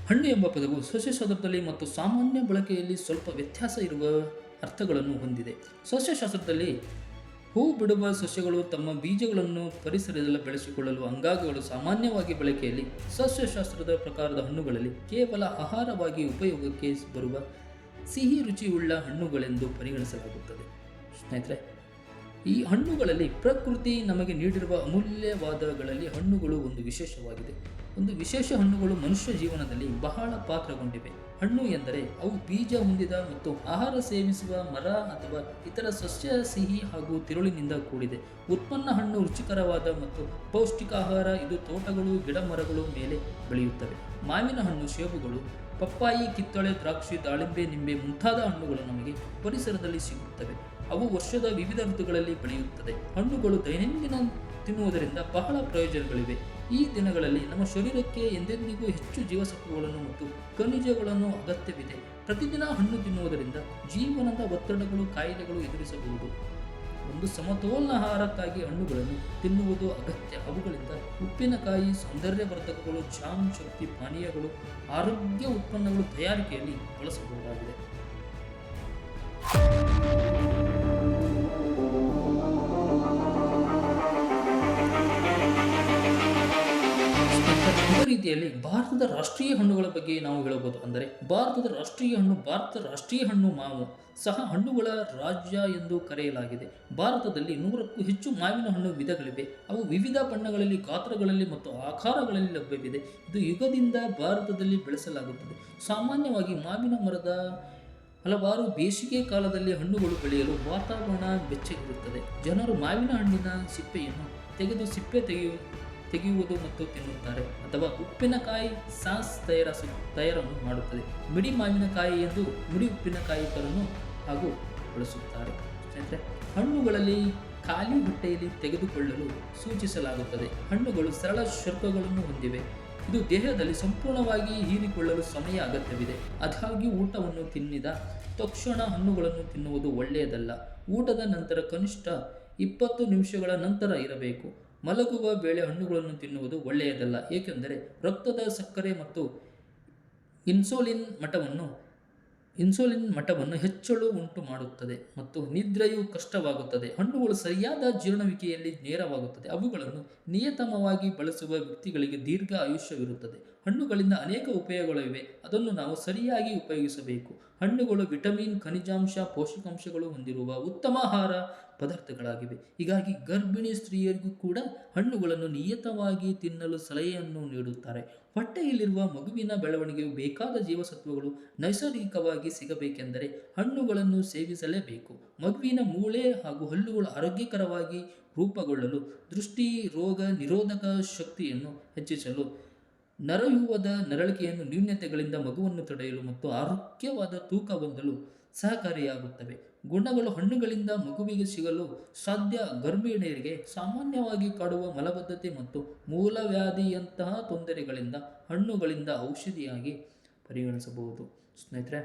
ಹಣ್ಣು ಎಂಬ ಪದವು ಸಸ್ಯಶಾಸ್ತ್ರದಲ್ಲಿ ಮತ್ತು ಸಾಮಾನ್ಯ ಬಳಕೆಯಲ್ಲಿ ಸ್ವಲ್ಪ ವ್ಯತ್ಯಾಸ ಇರುವ ಅರ್ಥಗಳನ್ನು ಹೊಂದಿದೆ. ಸಸ್ಯಶಾಸ್ತ್ರದಲ್ಲಿ ಹೂ ಬಿಡುವ ಸಸ್ಯಗಳು ತಮ್ಮ ಬೀಜಗಳನ್ನು ಪರಿಸರದಲ್ಲಿ ಬೆಳೆಸಿಕೊಳ್ಳಲು ಅಂಗಾಂಗಗಳು ಸಾಮಾನ್ಯವಾಗಿ ಬಳಕೆಯಲ್ಲಿ. ಸಸ್ಯಶಾಸ್ತ್ರದ ಪ್ರಕಾರದ ಹಣ್ಣುಗಳಲ್ಲಿ ಕೇವಲ ಆಹಾರವಾಗಿ ಉಪಯೋಗಕ್ಕೆ ಬರುವ ಸಿಹಿ ರುಚಿಯುಳ್ಳ ಹಣ್ಣುಗಳೆಂದು ಪರಿಗಣಿಸಲಾಗುತ್ತದೆ. ಸ್ನೇಹಿತರೆ, ಈ ಹಣ್ಣುಗಳಲ್ಲಿ ಪ್ರಕೃತಿ ನಮಗೆ ನೀಡಿರುವ ಅಮೂಲ್ಯವಾದಗಳಲ್ಲಿ ಹಣ್ಣುಗಳು ಒಂದು ವಿಶೇಷವಾಗಿದೆ. ಒಂದು ವಿಶೇಷ ಹಣ್ಣುಗಳು ಮನುಷ್ಯ ಜೀವನದಲ್ಲಿ ಬಹಳ ಪಾತ್ರಗೊಂಡಿವೆ. ಹಣ್ಣು ಎಂದರೆ ಅವು ಬೀಜ ಹೊಂದಿದ ಮತ್ತು ಆಹಾರ ಸೇವಿಸುವ ಮರ ಅಥವಾ ಇತರ ಸಸ್ಯ ಸಿಹಿ ಹಾಗೂ ತಿರುಳಿನಿಂದ ಕೂಡಿದೆ. ಉತ್ಪನ್ನ ಹಣ್ಣು ರುಚಿಕರವಾದ ಮತ್ತು ಪೌಷ್ಟಿಕ ಆಹಾರ. ಇದು ತೋಟಗಳು, ಗಿಡ ಮರಗಳು ಮೇಲೆ ಬೆಳೆಯುತ್ತವೆ. ಮಾವಿನ ಹಣ್ಣು, ಸೇಬುಗಳು, ಪಪ್ಪಾಯಿ, ಕಿತ್ತಳೆ, ದ್ರಾಕ್ಷಿ, ದಾಳಿಂಬೆ, ನಿಂಬೆ ಮುಂತಾದ ಹಣ್ಣುಗಳು ನಮಗೆ ಪರಿಸರದಲ್ಲಿ ಸಿಗುತ್ತವೆ. ಅವು ವರ್ಷದ ವಿವಿಧ ಋತುಗಳಲ್ಲಿ ಬೆಳೆಯುತ್ತದೆ. ಹಣ್ಣುಗಳು ದೈನಂದಿನ ತಿನ್ನುವುದರಿಂದ ಬಹಳ ಪ್ರಯೋಜನಗಳಿವೆ. ಈ ದಿನಗಳಲ್ಲಿ ನಮ್ಮ ಶರೀರಕ್ಕೆ ಎಂದೆಂದಿಗೂ ಹೆಚ್ಚು ಜೀವಸತ್ವಗಳನ್ನು ಮತ್ತು ಖನಿಜಗಳನ್ನು ಅಗತ್ಯವಿದೆ. ಪ್ರತಿದಿನ ಹಣ್ಣು ತಿನ್ನುವುದರಿಂದ ಜೀವನದ ಒತ್ತಡಗಳು, ಕಾಯಿಲೆಗಳು ಎದುರಿಸಬಹುದು. ಒಂದು ಸಮತೋಲನ ಆಹಾರಕ್ಕಾಗಿ ಹಣ್ಣುಗಳನ್ನು ತಿನ್ನುವುದು ಅಗತ್ಯ. ಅವುಗಳಿಂದ ಉಪ್ಪಿನಕಾಯಿ, ಸೌಂದರ್ಯವರ್ಧಕಗಳು, ಜಾಮ್, ಶಕ್ತಿ ಪಾನೀಯಗಳು, ಆರೋಗ್ಯ ಉತ್ಪನ್ನಗಳು ತಯಾರಿಕೆಯಲ್ಲಿ ಬಳಸಬಹುದಾಗಿದೆ. ಇದೇ ರೀತಿಯಲ್ಲಿ ಭಾರತದ ರಾಷ್ಟ್ರೀಯ ಹಣ್ಣುಗಳ ಬಗ್ಗೆ ನಾವು ಹೇಳಬಹುದು. ಅಂದರೆ ಭಾರತದ ರಾಷ್ಟ್ರೀಯ ಹಣ್ಣು ಮಾವು ಸಹ ಹಣ್ಣುಗಳ ರಾಜ್ಯ ಎಂದು ಕರೆಯಲಾಗಿದೆ. ಭಾರತದಲ್ಲಿ 100ಕ್ಕೂ ಹೆಚ್ಚು ಮಾವಿನ ಹಣ್ಣು ವಿಧಗಳಿವೆ. ಅವು ವಿವಿಧ ಬಣ್ಣಗಳಲ್ಲಿ, ಗಾತ್ರಗಳಲ್ಲಿ ಮತ್ತು ಆಕಾರಗಳಲ್ಲಿ ಲಭ್ಯವಿದೆ. ಇದು ಯುಗದಿಂದ ಭಾರತದಲ್ಲಿ ಬೆಳೆಸಲಾಗುತ್ತದೆ. ಸಾಮಾನ್ಯವಾಗಿ ಮಾವಿನ ಮರದ ಹಲವಾರು ಬೇಸಿಗೆ ಕಾಲದಲ್ಲಿ ಹಣ್ಣುಗಳು ಬೆಳೆಯಲು ವಾತಾವರಣ ಬೆಚ್ಚಗಿರುತ್ತದೆ. ಜನರು ಮಾವಿನ ಹಣ್ಣಿನ ಸಿಪ್ಪೆಯನ್ನು ತೆಗೆಯುವುದು ಮತ್ತು ತಿನ್ನುತ್ತಾರೆ, ಅಥವಾ ಉಪ್ಪಿನಕಾಯಿ ಸಾಸ್ ತಯಾರನ್ನು ಮಾಡುತ್ತದೆ. ಮಿಡಿ ಮಾವಿನಕಾಯಿ ಎಂದು ಮಿಡಿ ಉಪ್ಪಿನಕಾಯಿ ಹಾಗೂ ಬಳಸುತ್ತಾರೆ. ಸ್ನೇಹಿತರೆ, ಹಣ್ಣುಗಳಲ್ಲಿ ಖಾಲಿ ಹೊಟ್ಟೆಯಲ್ಲಿ ತೆಗೆದುಕೊಳ್ಳಲು ಸೂಚಿಸಲಾಗುತ್ತದೆ. ಹಣ್ಣುಗಳು ಸರಳ ಶರ್ಕಗಳನ್ನು ಹೊಂದಿವೆ. ಇದು ದೇಹದಲ್ಲಿ ಸಂಪೂರ್ಣವಾಗಿ ಹೀರಿಕೊಳ್ಳಲು ಸಮಯ ಅಗತ್ಯವಿದೆ. ಆದಾಗ್ಯೂ ಊಟವನ್ನು ತಿನ್ನಿದ ತಕ್ಷಣ ಹಣ್ಣುಗಳನ್ನು ತಿನ್ನುವುದು ಒಳ್ಳೆಯದಲ್ಲ. ಊಟದ ನಂತರ ಕನಿಷ್ಠ 20 ನಿಮಿಷಗಳ ನಂತರ ಇರಬೇಕು. ಮಲಗುವ ವೇಳೆ ಹಣ್ಣುಗಳನ್ನು ತಿನ್ನುವುದು ಒಳ್ಳೆಯದಲ್ಲ, ಏಕೆಂದರೆ ರಕ್ತದ ಸಕ್ಕರೆ ಮತ್ತು ಇನ್ಸುಲಿನ್ ಮಟ್ಟವನ್ನು ಹೆಚ್ಚಳು ಉಂಟು ಮಾಡುತ್ತದೆ ಮತ್ತು ನಿದ್ರೆಯು ಕಷ್ಟವಾಗುತ್ತದೆ. ಹಣ್ಣುಗಳು ಸರಿಯಾದ ಜೀರ್ಣುವಿಕೆಯಲ್ಲಿ ನೇರವಾಗುತ್ತದೆ. ಅವುಗಳನ್ನು ನಿಯತವಾಗಿ ಬಳಸುವ ವ್ಯಕ್ತಿಗಳಿಗೆ ದೀರ್ಘ ಆಯುಷ್ಯವಿರುತ್ತದೆ. ಹಣ್ಣುಗಳಿಂದ ಅನೇಕ ಉಪಯೋಗಗಳಿವೆ, ಅದನ್ನು ನಾವು ಸರಿಯಾಗಿ ಉಪಯೋಗಿಸಬೇಕು. ಹಣ್ಣುಗಳು ವಿಟಮಿನ್, ಖನಿಜಾಂಶ, ಪೋಷಕಾಂಶಗಳು ಹೊಂದಿರುವ ಉತ್ತಮ ಆಹಾರ ಪದಾರ್ಥಗಳಾಗಿವೆ. ಹೀಗಾಗಿ ಗರ್ಭಿಣಿ ಸ್ತ್ರೀಯರಿಗೂ ಕೂಡ ಹಣ್ಣುಗಳನ್ನು ನಿಯತವಾಗಿ ತಿನ್ನಲು ಸಲಹೆಯನ್ನು ನೀಡುತ್ತಾರೆ. ಹೊಟ್ಟೆಯಲ್ಲಿರುವ ಮಗುವಿನ ಬೆಳವಣಿಗೆಯು ಬೇಕಾದ ಜೀವಸತ್ವಗಳು ನೈಸರ್ಗಿಕವಾಗಿ ಸಿಗಬೇಕೆಂದರೆ ಹಣ್ಣುಗಳನ್ನು ಸೇವಿಸಲೇಬೇಕು. ಮಗುವಿನ ಮೂಳೆ ಹಾಗೂ ಹಲ್ಲುಗಳು ಆರೋಗ್ಯಕರವಾಗಿ ರೂಪುಗೊಳ್ಳಲು, ದೃಷ್ಟಿ, ರೋಗ ನಿರೋಧಕ ಶಕ್ತಿಯನ್ನು ಹೆಚ್ಚಿಸಲು, ನರವ್ಯೂಹದ ನರಳಿಕೆಯನ್ನು ನ್ಯೂನತೆಗಳಿಂದ ಮಗುವನ್ನು ತಡೆಯಲು ಮತ್ತು ಆರೋಗ್ಯವಾದ ತೂಕ ಹೊಂದಲು ಸಹಕಾರಿಯಾಗುತ್ತವೆ. ಗುಣಗಳು ಹಣ್ಣುಗಳಿಂದ ಮಗುವಿಗೆ ಸಿಗಲು ಸಾಧ್ಯ. ಗರ್ಭಿಣಿಯರಿಗೆ ಸಾಮಾನ್ಯವಾಗಿ ಕಾಡುವ ಮಲಬದ್ಧತೆ ಮತ್ತು ಮೂಲವ್ಯಾಧಿಯಂತಹ ತೊಂದರೆಗಳಿಂದ ಹಣ್ಣುಗಳಿಂದ ಔಷಧಿಯಾಗಿ ಪರಿಗಣಿಸಬಹುದು. ಸ್ನೇಹಿತರೆ,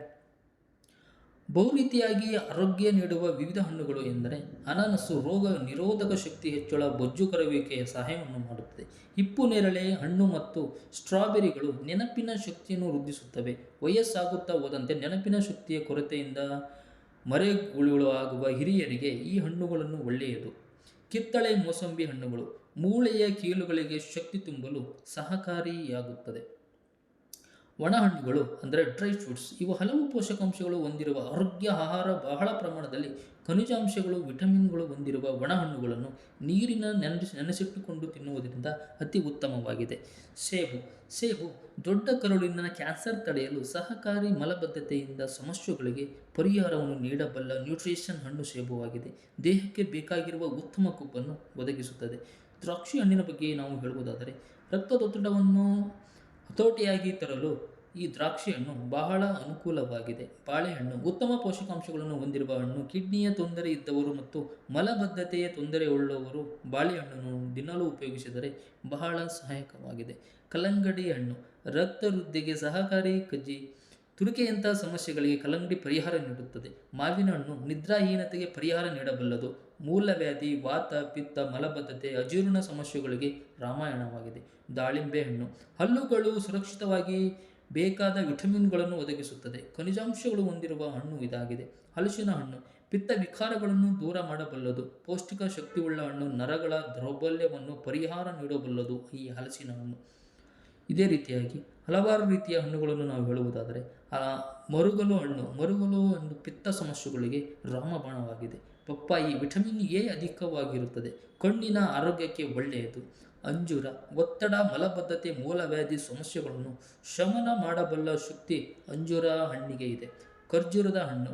ಬಹುರೀತಿಯಾಗಿ ಆರೋಗ್ಯ ನೀಡುವ ವಿವಿಧ ಹಣ್ಣುಗಳು ಎಂದರೆ ಅನಾನಸು ರೋಗ ನಿರೋಧಕ ಶಕ್ತಿ ಹೆಚ್ಚಳ, ಬೊಜ್ಜು ಕರಗುವಿಕೆಯ ಸಹಾಯವನ್ನು ಮಾಡುತ್ತದೆ. ಹಿಪ್ಪು ನೇರಳೆ ಹಣ್ಣು ಮತ್ತು ಸ್ಟ್ರಾಬೆರಿಗಳು ನೆನಪಿನ ಶಕ್ತಿಯನ್ನು ವೃದ್ಧಿಸುತ್ತವೆ. ವಯಸ್ಸಾಗುತ್ತಾ ಹೋದಂತೆ ನೆನಪಿನ ಶಕ್ತಿಯ ಕೊರತೆಯಿಂದ ಮರೆಗುಳುವಾಗುವ ಹಿರಿಯರಿಗೆ ಈ ಹಣ್ಣುಗಳನ್ನು ಒಳ್ಳೆಯದು. ಕಿತ್ತಳೆ, ಮೋಸಂಬಿ ಹಣ್ಣುಗಳು ಮೂಳೆಯ ಕೀಲುಗಳಿಗೆ ಶಕ್ತಿ ತುಂಬಲು ಸಹಕಾರಿಯಾಗುತ್ತದೆ. ಒಣಹಣ್ಣುಗಳು ಅಂದರೆ ಡ್ರೈ ಫ್ರೂಟ್ಸ್, ಇವು ಹಲವು ಪೋಷಕಾಂಶಗಳು ಹೊಂದಿರುವ ಆರೋಗ್ಯ ಆಹಾರ. ಬಹಳ ಪ್ರಮಾಣದಲ್ಲಿ ಖನಿಜಾಂಶಗಳು, ವಿಟಮಿನ್ಗಳು ಹೊಂದಿರುವ ಒಣಹಣ್ಣುಗಳನ್ನು ನೀರಿನ ನೆನೆಸಿಟ್ಟುಕೊಂಡು ತಿನ್ನುವುದರಿಂದ ಅತಿ ಉತ್ತಮವಾಗಿದೆ. ಸೇಬು ದೊಡ್ಡ ಕರುಳಿನ ಕ್ಯಾನ್ಸರ್ ತಡೆಯಲು ಸಹಕಾರಿ. ಮಲಬದ್ಧತೆಯಿಂದ ಸಮಸ್ಯೆಗಳಿಗೆ ಪರಿಹಾರವನ್ನು ನೀಡಬಲ್ಲ ನ್ಯೂಟ್ರಿಷನ್ ಹಣ್ಣು ಸೇಬುವಾಗಿದೆ. ದೇಹಕ್ಕೆ ಬೇಕಾಗಿರುವ ಉತ್ತಮ ಕೊಬ್ಬನ್ನು ಒದಗಿಸುತ್ತದೆ. ದ್ರಾಕ್ಷಿ ಹಣ್ಣಿನ ಬಗ್ಗೆ ನಾವು ಹೇಳುವುದಾದರೆ, ರಕ್ತದೊತ್ತಡವನ್ನು ಹತೋಟಿಯಾಗಿ ತರಲು ಈ ದ್ರಾಕ್ಷಿ ಹಣ್ಣು ಬಹಳ ಅನುಕೂಲವಾಗಿದೆ. ಬಾಳೆಹಣ್ಣು ಉತ್ತಮ ಪೋಷಕಾಂಶಗಳನ್ನು ಹೊಂದಿರುವ ಹಣ್ಣು. ಕಿಡ್ನಿಯ ತೊಂದರೆ ಇದ್ದವರು ಮತ್ತು ಮಲಬದ್ಧತೆಯ ತೊಂದರೆಯುಳ್ಳವರು ಬಾಳೆಹಣ್ಣನ್ನು ದಿನಲೂ ಉಪಯೋಗಿಸಿದರೆ ಬಹಳ ಸಹಾಯಕವಾಗಿದೆ. ಕಲ್ಲಂಗಡಿ ಹಣ್ಣು ರಕ್ತ ವೃದ್ಧಿಗೆ ಸಹಕಾರಿ. ಕಜ್ಜಿ, ತುರಿಕೆಯಂತಹ ಸಮಸ್ಯೆಗಳಿಗೆ ಕಲ್ಲಂಗಡಿ ಪರಿಹಾರ ನೀಡುತ್ತದೆ. ಮಾವಿನ ಹಣ್ಣು ನಿದ್ರಾಹೀನತೆಗೆ ಪರಿಹಾರ ನೀಡಬಲ್ಲದು. ಮೂಲವ್ಯಾಧಿ, ವಾತ, ಪಿತ್ತ, ಮಲಬದ್ಧತೆ, ಅಜೀರ್ಣ ಸಮಸ್ಯೆಗಳಿಗೆ ರಾಮಾಯಣವಾಗಿದೆ. ದಾಳಿಂಬೆ ಹಣ್ಣು ಹಲ್ಲುಗಳು ಸುರಕ್ಷಿತವಾಗಿ ಬೇಕಾದ ವಿಟಮಿನ್ಗಳನ್ನು ಒದಗಿಸುತ್ತದೆ. ಖನಿಜಾಂಶಗಳು ಹೊಂದಿರುವ ಹಣ್ಣು ಇದಾಗಿದೆ. ಹಲಸಿನ ಹಣ್ಣು ಪಿತ್ತ ವಿಕಾರಗಳನ್ನು ದೂರ ಮಾಡಬಲ್ಲದು. ಪೌಷ್ಟಿಕ ಶಕ್ತಿಯುಳ್ಳ ಹಣ್ಣು, ನರಗಳ ದೌರ್ಬಲ್ಯವನ್ನು ಪರಿಹಾರ ನೀಡಬಲ್ಲದು ಈ ಹಲಸಿನ ಹಣ್ಣು. ಇದೇ ರೀತಿಯಾಗಿ ಹಲವಾರು ರೀತಿಯ ಹಣ್ಣುಗಳನ್ನು ನಾವು ಹೇಳುವುದಾದರೆ ಮರುಗಲು ಒಂದು ಪಿತ್ತ ಸಮಸ್ಯೆಗಳಿಗೆ ರಾಮಬಾಣವಾಗಿದೆ. ಪಪ್ಪಾಯಿ ವಿಟಮಿನ್ ಎ ಅಧಿಕವಾಗಿರುತ್ತದೆ, ಕಣ್ಣಿನ ಆರೋಗ್ಯಕ್ಕೆ ಒಳ್ಳೆಯದು. ಅಂಜೂರ ಒತ್ತಡ, ಮಲಬದ್ಧತೆ, ಮೂಲವ್ಯಾಧಿ ಸಮಸ್ಯೆಗಳನ್ನು ಶಮನ ಮಾಡಬಲ್ಲ ಶಕ್ತಿ ಅಂಜೂರ ಹಣ್ಣಿಗೆ ಇದೆ. ಖರ್ಜೂರದ ಹಣ್ಣು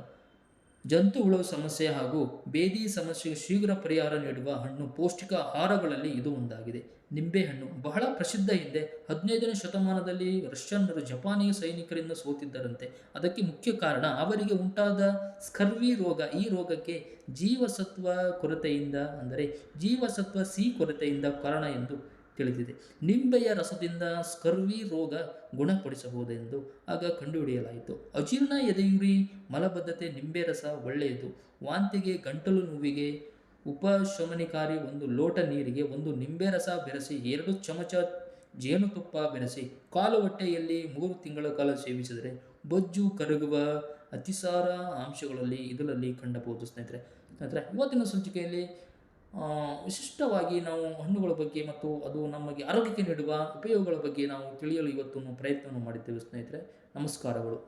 ಜಂತುಹುಳು ಸಮಸ್ಯೆ ಹಾಗೂ ಬೇದಿ ಸಮಸ್ಯೆಗೆ ಶೀಘ್ರ ಪರಿಹಾರ ನೀಡುವ ಹಣ್ಣು. ಪೌಷ್ಟಿಕ ಆಹಾರಗಳಲ್ಲಿ ಇದು ಒಂದಾಗಿದೆ. ನಿಂಬೆಹಣ್ಣು ಬಹಳ ಪ್ರಸಿದ್ಧ. ಹಿಂದೆ 15ನೇ ಶತಮಾನದಲ್ಲಿ ರಷ್ಯನ್ನರು ಜಪಾನಿ ಸೈನಿಕರಿಂದ ಸೋತಿದ್ದರಂತೆ. ಅದಕ್ಕೆ ಮುಖ್ಯ ಕಾರಣ ಅವರಿಗೆ ಉಂಟಾದ ಸ್ಕರ್ವಿ ರೋಗ. ಈ ರೋಗಕ್ಕೆ ಜೀವಸತ್ವ ಕೊರತೆಯಿಂದ, ಅಂದರೆ ಜೀವಸತ್ವ ಸಿ ಕೊರತೆಯಿಂದ ಕಾರಣ ಎಂದು ತಿಳಿದಿದೆ. ನಿಂಬೆಯ ರಸದಿಂದ ಸ್ಕರ್ವಿ ರೋಗ ಗುಣಪಡಿಸಬಹುದೆಂದು ಆಗ ಕಂಡುಹಿಡಿಯಲಾಯಿತು. ಅಜೀರ್ಣ, ಎದೆಯುರಿ, ಮಲಬದ್ಧತೆ ನಿಂಬೆ ರಸ ಒಳ್ಳೆಯದು. ವಾಂತಿಗೆ, ಗಂಟಲು ನೋವಿಗೆ ಉಪಶಮನಕಾರಿ. 1 ಲೋಟ ನೀರಿಗೆ 1 ನಿಂಬೆ ರಸ ಬೆರೆಸಿ 2 ಚಮಚ ಜೇನುತುಪ್ಪ ಬೆರೆಸಿ ಕಾಲು ಹೊಟ್ಟೆಯಲ್ಲಿ 3 ತಿಂಗಳ ಕಾಲ ಸೇವಿಸಿದರೆ ಬೊಜ್ಜು ಕರಗುವ ಅತಿಸಾರ ಅಂಶಗಳಲ್ಲಿ ಇದರಲ್ಲಿ ಕಂಡಬಹುದು. ಸ್ನೇಹಿತರೆ, ಇವತ್ತಿನ ಸಂಚಿಕೆಯಲ್ಲಿ ವಿಶಿಷ್ಟವಾಗಿ ನಾವು ಹಣ್ಣುಗಳ ಬಗ್ಗೆ ಮತ್ತು ಅದು ನಮಗೆ ಆರೋಗ್ಯಕ್ಕೆ ನೀಡುವ ಉಪಯೋಗಗಳ ಬಗ್ಗೆ ನಾವು ತಿಳಿಯಲು ಇವತ್ತು ಪ್ರಯತ್ನವನ್ನು ಮಾಡಿದ್ದೇವೆ. ಸ್ನೇಹಿತರೆ, ನಮಸ್ಕಾರಗಳು.